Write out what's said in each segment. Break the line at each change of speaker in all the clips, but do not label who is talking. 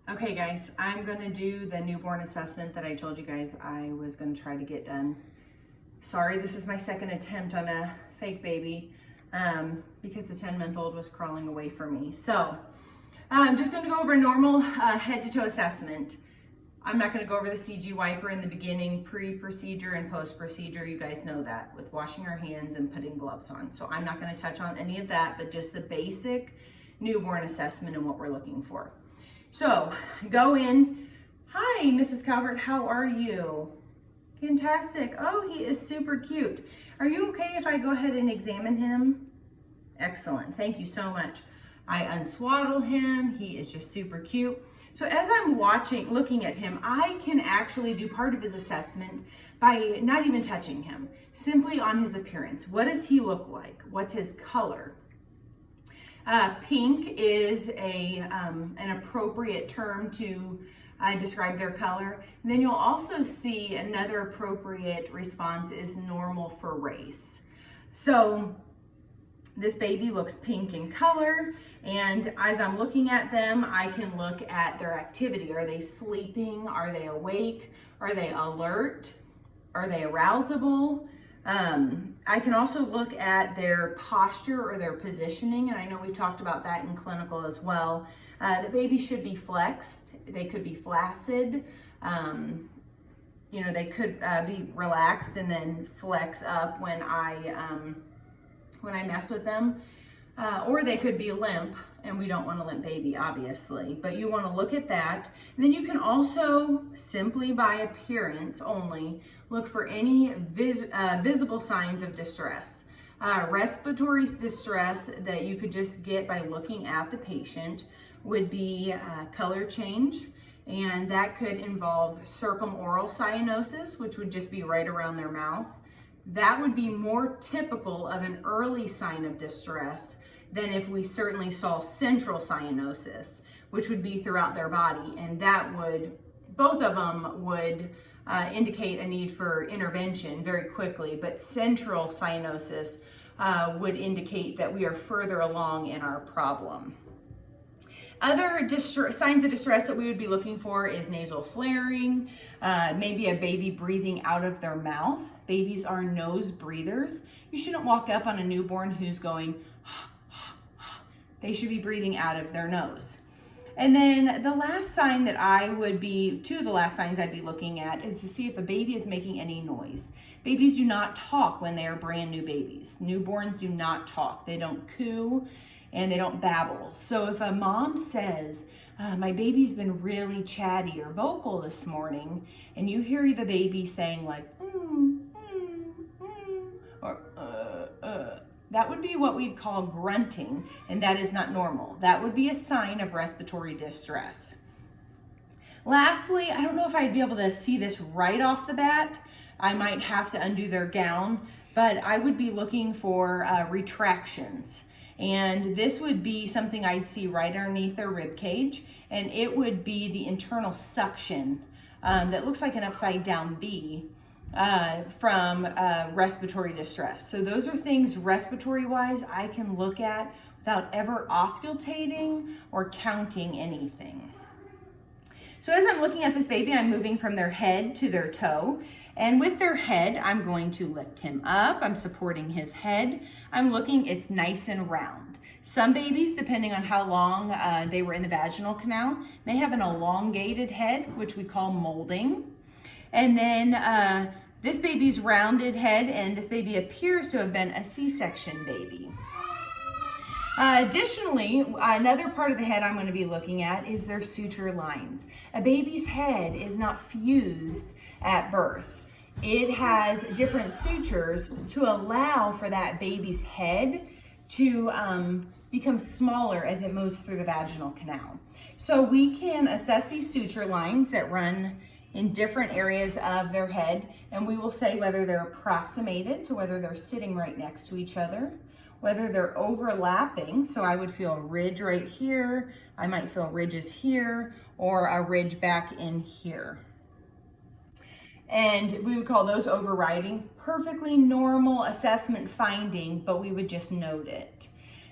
Okay guys, I'm gonna do the newborn assessment that I told you guys I was gonna try to get done. Sorry, this is my second attempt on a fake baby because the 10-month-old was crawling away from me. So I'm just gonna go over a normal head to toe assessment. I'm not gonna go over the CG wiper in the beginning, pre-procedure and post-procedure. You guys know that with washing our hands and putting gloves on. So I'm not gonna touch on any of that, but just the basic newborn assessment and what we're looking for. So go in. Hi, Mrs. Calvert, how are you? Fantastic. Oh, he is super cute. Are you okay if I go ahead and examine him? Excellent. Thank you so much. I unswaddle him. He is just super cute. So as I'm looking at him, I can actually do part of his assessment by not even touching him, simply on his appearance. What does he look like? What's his color? Pink is an appropriate term to describe their color. And then you'll also see another appropriate response is normal for race. So this baby looks pink in color, and as I'm looking at them, I can look at their activity. Are they sleeping? Are they awake? Are they alert? Are they arousable? I can also look at their posture or their positioning, and I know we talked about that in clinical as well. The baby should be flexed. They could be flaccid. They could be relaxed and then flex up when I mess with them. Or they could be limp, and we don't want a limp baby, obviously. But you want to look at that. And then you can also, simply by appearance only, look for any visible signs of distress. Respiratory distress that you could just get by looking at the patient would be color change. And that could involve circumoral cyanosis, which would just be right around their mouth. That would be more typical of an early sign of distress than if we certainly saw central cyanosis, which would be throughout their body. And that would, both of them would indicate a need for intervention very quickly, but central cyanosis would indicate that we are further along in our problem. Other signs of distress that we would be looking for is nasal flaring, maybe a baby breathing out of their mouth. Babies are nose breathers. You shouldn't walk up on a newborn who's going, they should be breathing out of their nose. And then the last sign that two of the last signs I'd be looking at is to see if a baby is making any noise. Babies do not talk when they are brand new babies. Newborns do not talk. They don't coo and they don't babble. So if a mom says, my baby's been really chatty or vocal this morning, and you hear the baby saying like, or that would be what we'd call grunting, and that is not normal. That would be a sign of respiratory distress. Lastly, I don't know if I'd be able to see this right off the bat. I might have to undo their gown, but I would be looking for retractions. And this would be something I'd see right underneath their rib cage, and it would be the internal suction that looks like an upside down V from respiratory distress. So those are things respiratory wise I can look at without ever auscultating or counting anything. So as I'm looking at this baby, I'm moving from their head to their toe. And with their head, I'm going to lift him up. I'm supporting his head. I'm looking, it's nice and round. Some babies, depending on how long they were in the vaginal canal, may have an elongated head, which we call molding. And then this baby's rounded head, and this baby appears to have been a C-section baby. Additionally, another part of the head I'm going to be looking at is their suture lines. A baby's head is not fused at birth. It has different sutures to allow for that baby's head to become smaller as it moves through the vaginal canal. So we can assess these suture lines that run in different areas of their head, and we will say whether they're approximated, so whether they're sitting right next to each other, whether they're overlapping, so I would feel a ridge right here, I might feel ridges here, or a ridge back in here. And we would call those overriding. Perfectly normal assessment finding, but we would just note it.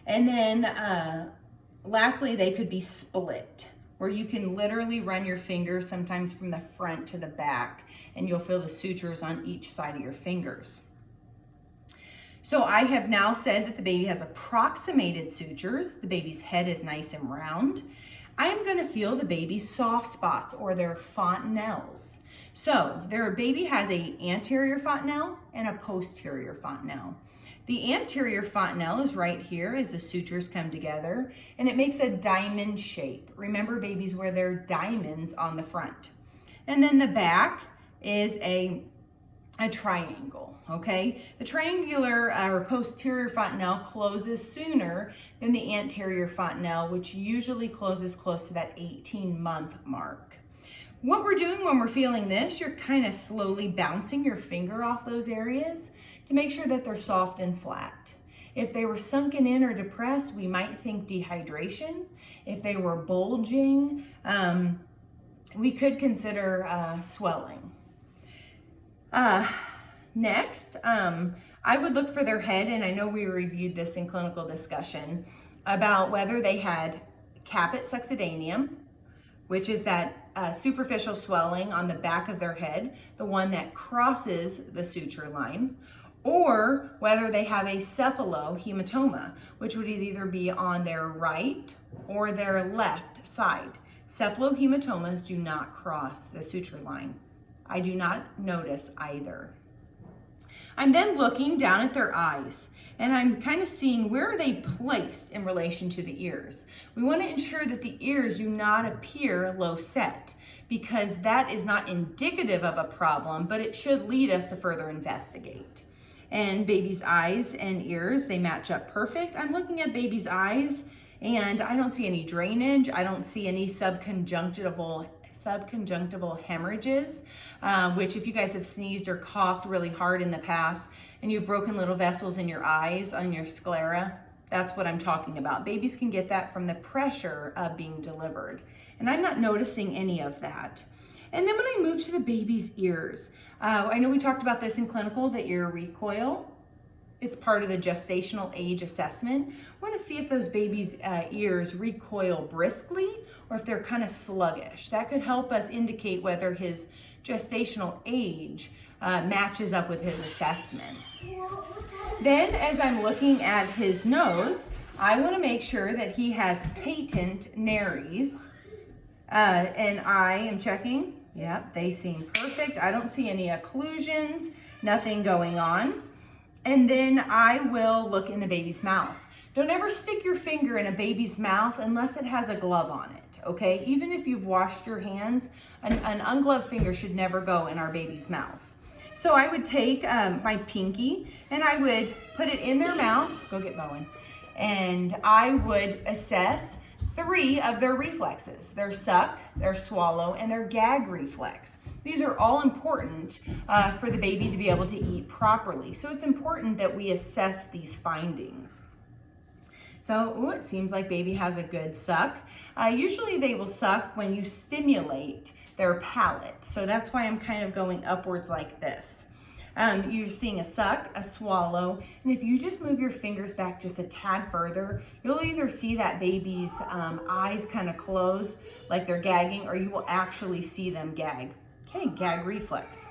And then lastly, they could be split. where you can literally run your fingers sometimes from the front to the back, and you'll feel the sutures on each side of your fingers. So I have now said that the baby has approximated sutures. The baby's head is nice and round. I'm going to feel the baby's soft spots, or their fontanelles. So their baby has an anterior fontanelle and a posterior fontanelle. The anterior fontanelle is right here as the sutures come together, and it makes a diamond shape. Remember, babies wear their diamonds on the front. And then the back is a triangle, okay? The triangular or posterior fontanelle closes sooner than the anterior fontanelle, which usually closes close to that 18-month mark. What we're doing when we're feeling this, you're kind of slowly bouncing your finger off those areas to make sure that they're soft and flat. If they were sunken in or depressed, we might think dehydration. If they were bulging, we could consider swelling. Next, I would look for their head, and I know we reviewed this in clinical discussion, about whether they had caput succedaneum, which is that superficial swelling on the back of their head, the one that crosses the suture line, or whether they have a cephalohematoma, which would either be on their right or their left side. Cephalohematomas do not cross the suture line. I do not notice either. I'm then looking down at their eyes, and I'm kind of seeing where are they placed in relation to the ears. We want to ensure that the ears do not appear low set, because that is not indicative of a problem, but it should lead us to further investigate. And baby's eyes and ears, they match up perfect. I'm looking at baby's eyes, and I don't see any drainage. I don't see any subconjunctival hemorrhages, which if you guys have sneezed or coughed really hard in the past and you've broken little vessels in your eyes on your sclera, that's what I'm talking about. Babies can get that from the pressure of being delivered. And I'm not noticing any of that. And then when I move to the baby's ears, I know we talked about this in clinical, the ear recoil. It's part of the gestational age assessment. We want to see if those babies' ears recoil briskly or if they're kind of sluggish. That could help us indicate whether his gestational age matches up with his assessment. Then, as I'm looking at his nose, I want to make sure that he has patent nares. And I am checking. Yep, they seem perfect. I don't see any occlusions, nothing going on. And then I will look in the baby's mouth. Don't ever stick your finger in a baby's mouth unless it has a glove on it, okay? Even if you've washed your hands, an ungloved finger should never go in our baby's mouths. So I would take my pinky and I would put it in their mouth, go get Bowen, and I would assess 3 of their reflexes: their suck, their swallow, and their gag reflex. These are all important for the baby to be able to eat properly. So it's important that we assess these findings. So it seems like baby has a good suck. Usually they will suck when you stimulate their palate. So that's why I'm kind of going upwards like this. You're seeing a suck, a swallow, and if you just move your fingers back just a tad further, you'll either see that baby's eyes kind of close like they're gagging, or you will actually see them gag. Okay, gag reflex.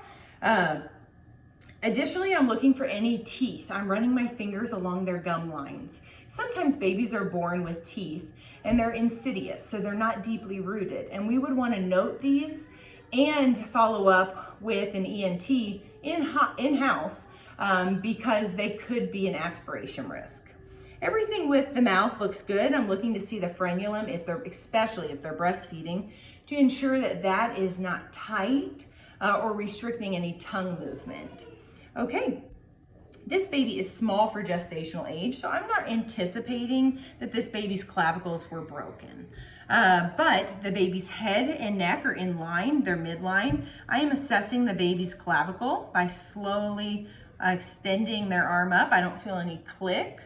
Additionally, I'm looking for any teeth. I'm running my fingers along their gum lines. Sometimes babies are born with teeth and they're insidious, so they're not deeply rooted. And we would want to note these and follow up with an ENT in-house because they could be an aspiration risk. Everything with the mouth looks good. I'm looking to see the frenulum, especially if they're breastfeeding, to ensure that that is not tight or restricting any tongue movement. Okay, this baby is small for gestational age, so I'm not anticipating that this baby's clavicles were broken. But the baby's head and neck are in line, they're midline. I am assessing the baby's clavicle by slowly extending their arm up. I don't feel any click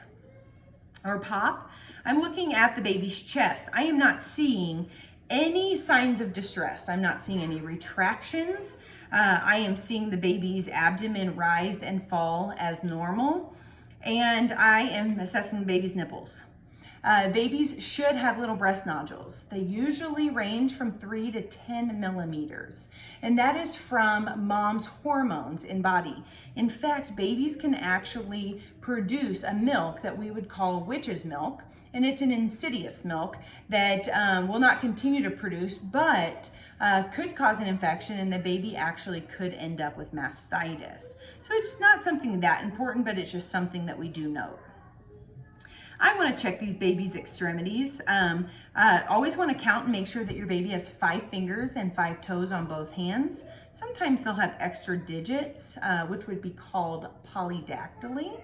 or pop. I'm looking at the baby's chest. I am not seeing any signs of distress. I'm not seeing any retractions. I am seeing the baby's abdomen rise and fall as normal. And I am assessing the baby's nipples. babies should have little breast nodules. They usually range from 3 to 10 millimeters, and that is from mom's hormones in body. In fact, babies can actually produce a milk that we would call witch's milk, and it's an insidious milk that will not continue to produce, but could cause an infection, and the baby actually could end up with mastitis. So it's not something that important, but it's just something that we do note. I want to check these babies' extremities. Always want to count and make sure that your baby has 5 fingers and 5 toes on both hands. Sometimes they'll have extra digits, which would be called polydactyly,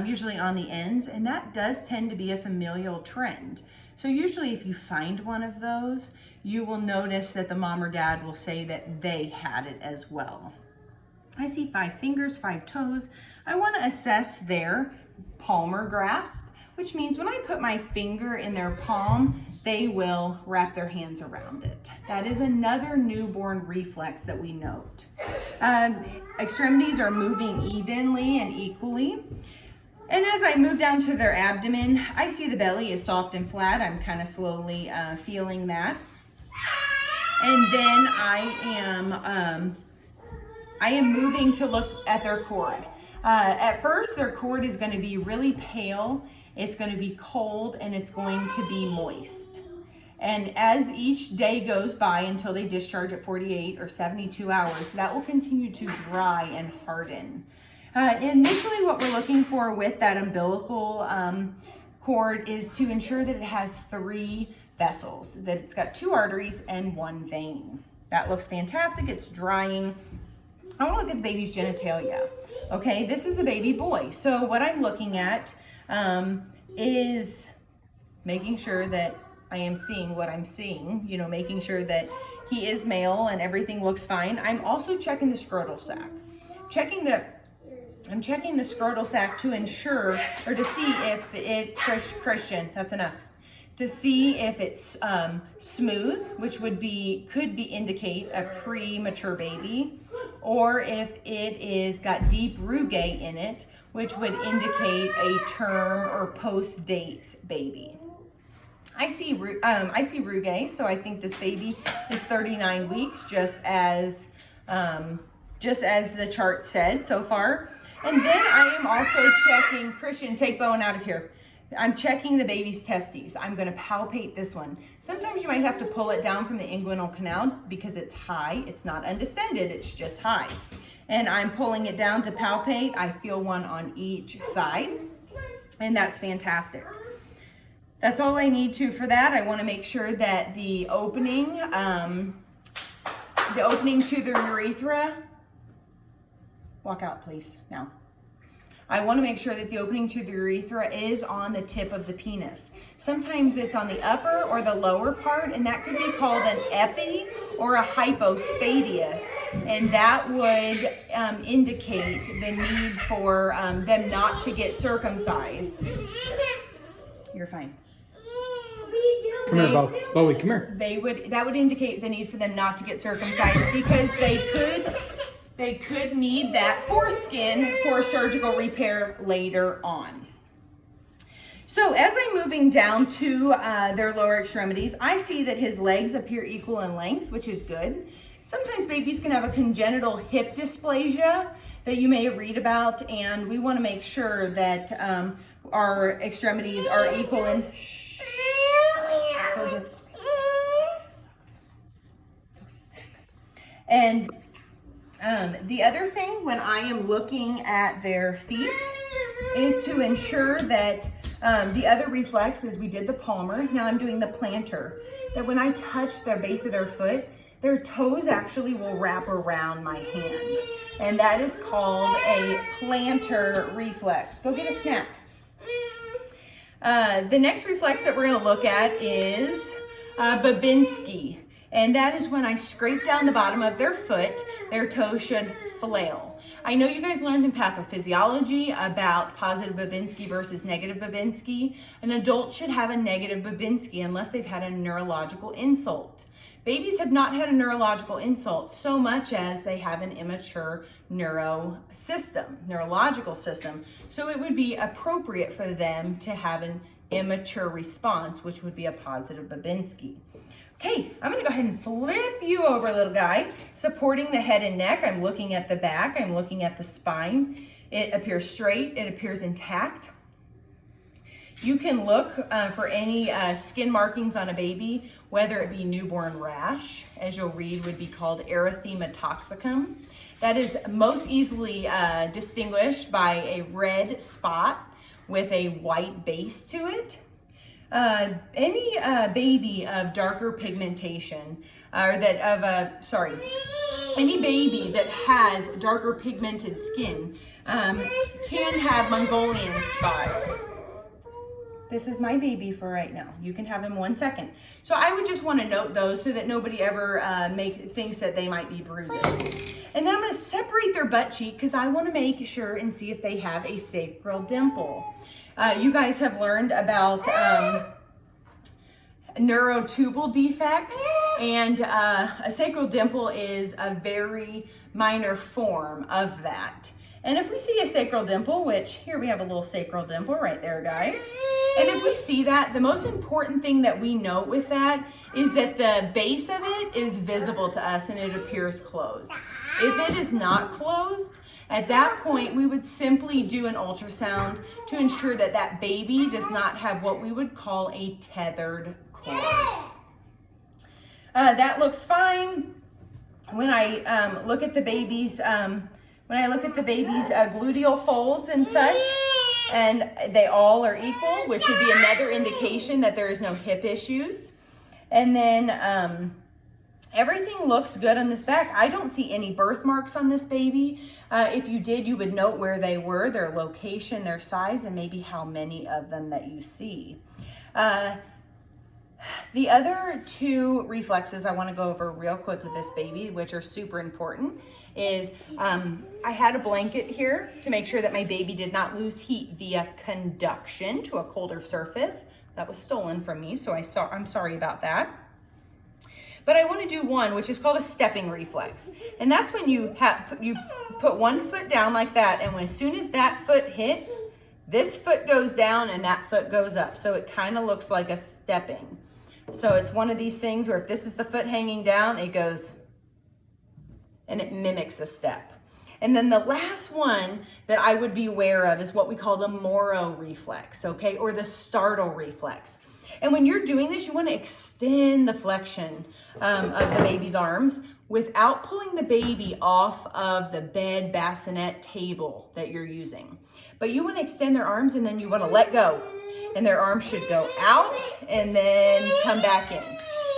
usually on the ends, and that does tend to be a familial trend. So usually if you find one of those, you will notice that the mom or dad will say that they had it as well. I see 5 fingers, 5 toes. I want to assess their palmar grasp, which means when I put my finger in their palm, they will wrap their hands around it. That is another newborn reflex that we note. Extremities are moving evenly and equally. And as I move down to their abdomen, I see the belly is soft and flat. I'm kind of slowly feeling that. And then I am moving to look at their cord. At first, their cord is going to be really pale. It's going to be cold, and it's going to be moist. And as each day goes by until they discharge at 48 or 72 hours, that will continue to dry and harden. Initially, what we're looking for with that umbilical cord is to ensure that it has 3 vessels, that it's got 2 arteries and 1 vein. That looks fantastic. It's drying. I want to look at the baby's genitalia. Okay, this is a baby boy. So what I'm looking at is making sure that I am seeing what I'm seeing, making sure that he is male and everything looks fine. I'm also checking the scrotal sac. I'm checking the scrotal sac to ensure, or to see if Christian, that's enough. To see if it's smooth, which could indicate a premature baby, or if it is got deep rugae in it, which would indicate a term or post-date baby. I see rugae, so I think this baby is 39 weeks, just as the chart said so far. And then I am also checking, Christian, take Bowen out of here. I'm checking the baby's testes. I'm going to palpate this one. Sometimes you might have to pull it down from the inguinal canal because it's high. It's not undescended, it's just high. And I'm pulling it down to palpate. I feel one on each side, and that's fantastic. That's all I need to for that. I want to make sure that the opening to the urethra, walk out please now. I want to make sure that the opening to the urethra is on the tip of the penis. Sometimes it's on the upper or the lower part, and that could be called an epi or a hypospadias, and that would indicate the need for them not to get circumcised. You're fine.
Come here, Bowie, come here.
That would indicate the need for them not to get circumcised because they could need that foreskin for surgical repair later on. So as I'm moving down to their lower extremities, I see that his legs appear equal in length, which is good. Sometimes babies can have a congenital hip dysplasia that you may read about, and we want to make sure that our extremities are equal in... And the other thing when I am looking at their feet is to ensure that the other reflex is we did the palmar, now I'm doing the plantar, that when I touch the base of their foot, their toes actually will wrap around my hand. And that is called a plantar reflex. Go get a snack. The next reflex that we're going to look at is Babinski. And that is when I scrape down the bottom of their foot, their toe should flail. I know you guys learned in pathophysiology about positive Babinski versus negative Babinski. An adult should have a negative Babinski unless they've had a neurological insult. Babies have not had a neurological insult so much as they have an immature neurological system. So it would be appropriate for them to have a immature response, which would be a positive Babinski. Okay, I'm gonna go ahead and flip you over, little guy. Supporting the head and neck, I'm looking at the back, I'm looking at the spine. It appears straight, it appears intact. You can look for any skin markings on a baby, whether it be newborn rash, as you'll read would be called erythema toxicum. That is most easily distinguished by a red spot with a white base to it. Any baby of darker pigmentation, any baby that has darker pigmented skin can have Mongolian spots. This is my baby for right now. You can have him 1 second. So I would just want to note those so that nobody ever thinks that they might be bruises. And then I'm going to separate their butt cheek because I want to make sure and see if they have a sacral dimple. You guys have learned about neurotubal defects, and a sacral dimple is a very minor form of that. And if we see a sacral dimple, which here we have a little sacral dimple right there, guys. And if we see that, the most important thing that we note with that is that the base of it is visible to us and it appears closed. If it is not closed, at that point, we would simply do an ultrasound to ensure that that baby does not have what we would call a tethered cord. That looks fine. When I look at the baby's gluteal folds and such, and they all are equal, which would be another indication that there is no hip issues. And then everything looks good on this back. I don't see any birthmarks on this baby. If you did, you would note where they were, their location, their size, and maybe how many of them that you see. The other two reflexes I want to go over real quick with this baby, which are super important, is I had a blanket here to make sure that my baby did not lose heat via conduction to a colder surface. That was stolen from me, so I'm sorry about that. But I want to do one, which is called a stepping reflex. And that's when you put one foot down like that, and as soon as that foot hits, this foot goes down and that foot goes up. So it kind of looks like a stepping. So it's one of these things where if this is the foot hanging down, it goes and it mimics a step. And then the last one that I would be aware of is what we call the Moro reflex, okay, or the startle reflex. And when you're doing this, you want to extend the flexion of the baby's arms without pulling the baby off of the bed bassinet table that you're using. But you want to extend their arms and then you want to let go. And their arms should go out and then come back in.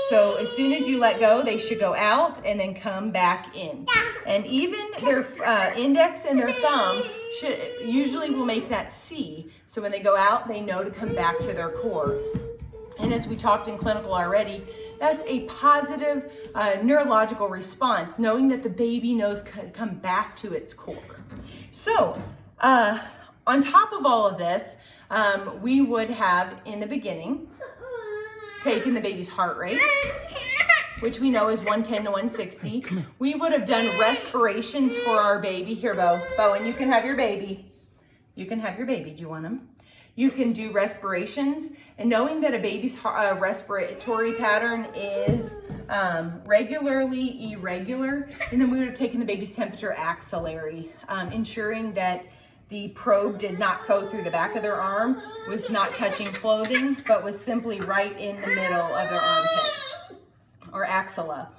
So as soon as you let go, they should go out and then come back in. And even their index and their thumb usually will make that C. So when they go out, they know to come back to their core. And as we talked in clinical already, that's a positive neurological response, knowing that the baby knows to come back to its core. So on top of all of this, we would have in the beginning taken the baby's heart rate, which we know is 110 to 160. We would have done respirations for our baby. Here, Bowen, you can have your baby. You can have your baby. Do you want him? You can do respirations, and knowing that a baby's respiratory pattern is regularly irregular, and then we would have taken the baby's temperature axillary, ensuring that the probe did not go through the back of their arm, was not touching clothing, but was simply right in the middle of their armpit or axilla.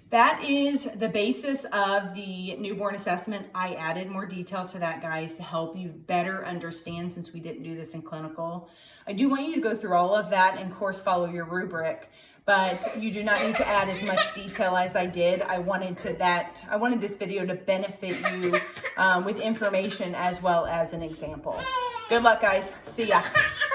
That is the basis of the newborn assessment. I added more detail to that, guys, to help you better understand since we didn't do this in clinical. I do want you to go through all of that and, of course, follow your rubric, but you do not need to add as much detail as I did. I wanted this video to benefit you with information as well as an example. Good luck, guys. See ya.